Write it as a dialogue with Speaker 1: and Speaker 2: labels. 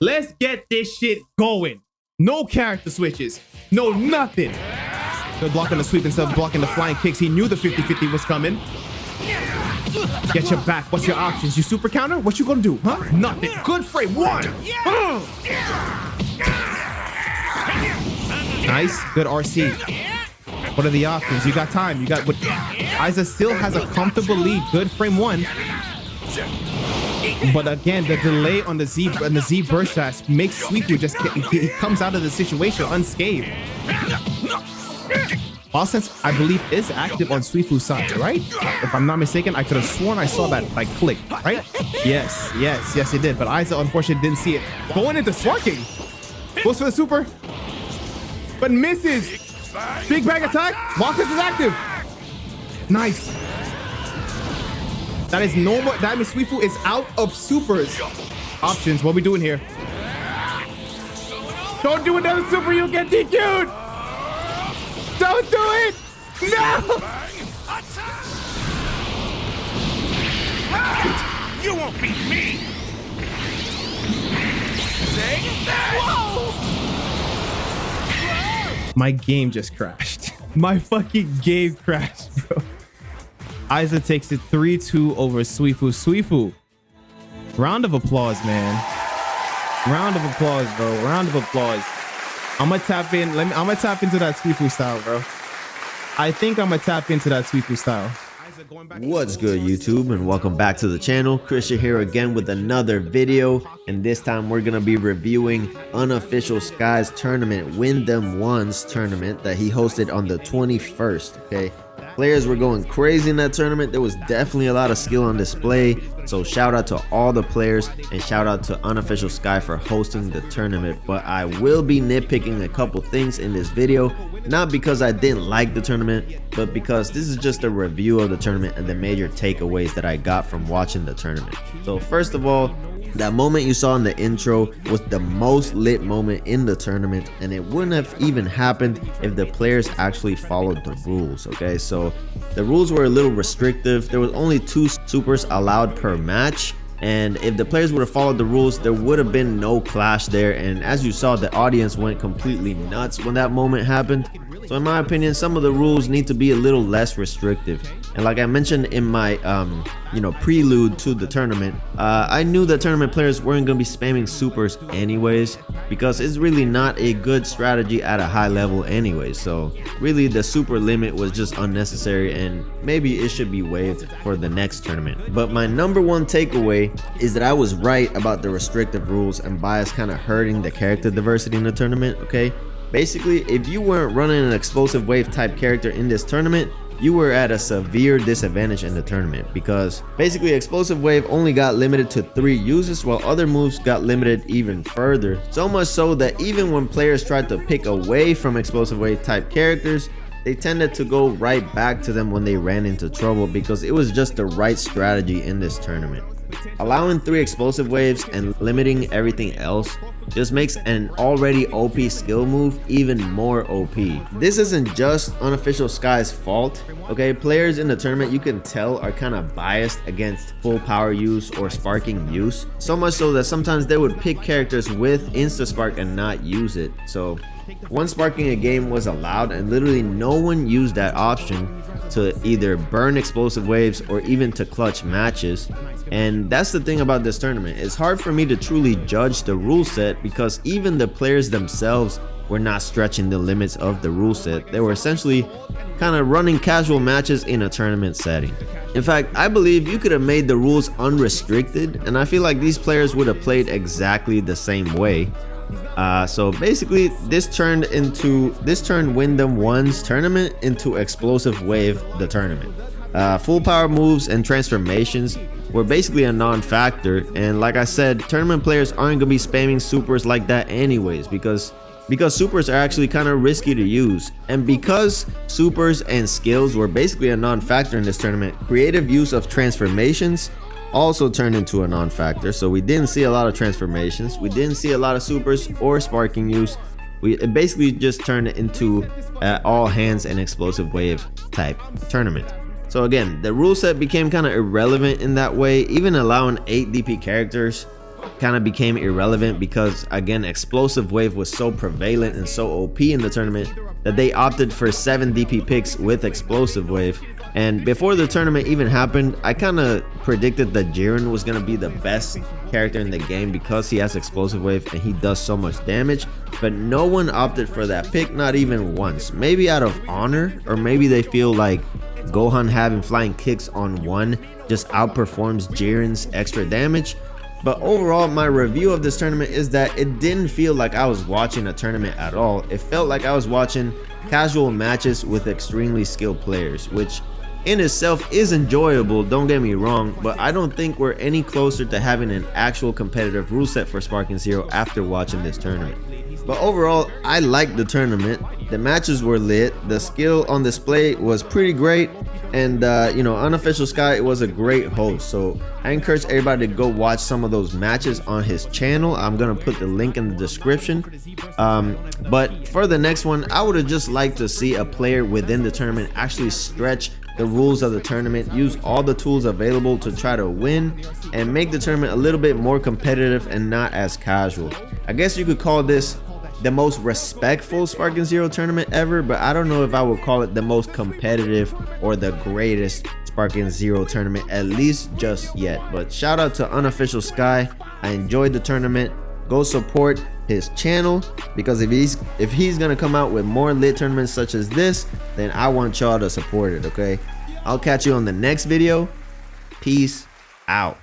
Speaker 1: Let's get this shit going. No character switches. No nothing. Good block on the sweep instead of blocking the flying kicks. He knew the 50-50 was coming. Get your back. What's your options? You super counter? What you gonna do? Huh? Nothing. Good frame. One. Nice. Good RC. What are the options? You got time. You got what? Aiza still has a comfortable lead. Good frame one. But again, the delay on the Z burst dash makes Suifu just he comes out of the situation unscathed. Ball sense, I believe, is active on Suifu's side, right? If I'm not mistaken, I could have sworn I saw that like click, right? Yes, it did. But Aiza unfortunately didn't see it. Going into sparking. Goes for the super, but misses. Big bang attack. Ball sense is active. Nice. That is no more. That means Suifu is out of supers. Options. What we doing here? Don't do another super. You'll get DQ'd. Don't do it. No.
Speaker 2: You won't beat me. Whoa.
Speaker 1: My game just crashed. My fucking game crashed, bro. Aiza takes it 3-2 over Suifu. Suifu. Round of applause, man. Round of applause, bro. Round of applause. I'm gonna tap in. I'm gonna tap into that Suifu style, bro. I think I'm gonna tap into that Suifu style.
Speaker 3: What's good, YouTube, and welcome back to the channel. Christian here again with another video, and this time we're gonna be reviewing Unofficial Skies tournament, Win Them Ones tournament that he hosted on the 21st. Okay, players were going crazy in that tournament. There was definitely a lot of skill on display, so shout out to all the players and shout out to Unofficial Sky for hosting the tournament. But I will be nitpicking a couple things in this video, not because I didn't like the tournament, but because this is just a review of the tournament and the major takeaways that I got from watching the tournament. So first of all, that moment you saw in the intro was the most lit moment in the tournament, and it wouldn't have even happened if the players actually followed the rules. Okay, so the rules were a little restrictive. There was only 2 supers allowed per match, and if the players would have followed the rules, there would have been no clash there. And as you saw, the audience went completely nuts when that moment happened. So in my opinion, some of the rules need to be a little less restrictive. And like I mentioned in my prelude to the tournament, I knew that tournament players weren't going to be spamming supers anyways, because it's really not a good strategy at a high level anyway. So really the super limit was just unnecessary, and maybe it should be waived for the next tournament. But my number one takeaway is that I was right about the restrictive rules and bias kind of hurting the character diversity in the tournament. Okay, basically, if you weren't running an explosive wave type character in this tournament, you were at a severe disadvantage in the tournament, because basically explosive wave only got limited to 3 uses, while other moves got limited even further. So much so that even when players tried to pick away from explosive wave type characters, they tended to go right back to them when they ran into trouble, because it was just the right strategy in this tournament. Allowing 3 explosive waves and limiting everything else just makes an already OP skill move even more OP. This isn't just Unofficial Sky's fault. Okay, players in the tournament, you can tell, are kind of biased against full power use or sparking use, so much so that sometimes they would pick characters with insta spark and not use it. So one sparking a game was allowed, and literally no one used that option to either burn explosive waves or even to clutch matches. And that's the thing about this tournament. It's hard for me to truly judge the rule set, because even the players themselves were not stretching the limits of the rule set. They were essentially kind of running casual matches in a tournament setting. In fact, I believe you could have made the rules unrestricted, and I feel like these players would have played exactly the same way. So basically this turned Win Them Ones tournament into Explosive Wave the tournament. Full power moves and transformations were basically a non-factor, and like I said, tournament players aren't gonna be spamming supers like that anyways, because supers are actually kind of risky to use. And because supers and skills were basically a non-factor in this tournament, creative use of transformations also turned into a non-factor. So we didn't see a lot of transformations, we didn't see a lot of supers or sparking use. It basically just turned into all hands and explosive wave type tournament. So again, the rule set became kind of irrelevant in that way. Even allowing 8 DP characters kind of became irrelevant because, again, Explosive Wave was so prevalent and so OP in the tournament that they opted for 7 DP picks with Explosive Wave. And before the tournament even happened, I kind of predicted that Jiren was going to be the best character in the game because he has Explosive Wave and he does so much damage, but no one opted for that pick, not even once. Maybe out of honor, or maybe they feel like Gohan having flying kicks on 1 just outperforms Jiren's extra damage. But overall, my review of this tournament is that it didn't feel like I was watching a tournament at all. It felt like I was watching casual matches with extremely skilled players, which in itself is enjoyable, don't get me wrong, but I don't think we're any closer to having an actual competitive rule set for Sparking Zero after watching this tournament. But overall, I liked the tournament. The matches were lit, the skill on display was pretty great, and you know, Unofficial Sky was a great host. So I encourage everybody to go watch some of those matches on his channel. I'm gonna put the link in the description. But for the next one, I would have just liked to see a player within the tournament actually stretch the rules of the tournament, use all the tools available to try to win and make the tournament a little bit more competitive and not as casual. I guess you could call this the most respectful Sparking Zero tournament ever, but I don't know if I would call it the most competitive or the greatest Sparking Zero tournament, at least just yet. But shout out to Unofficial Sky. I enjoyed the tournament. Go support his channel, because if he's gonna come out with more lit tournaments such as this, then I want y'all to support it. Okay, I'll catch you on the next video. Peace out.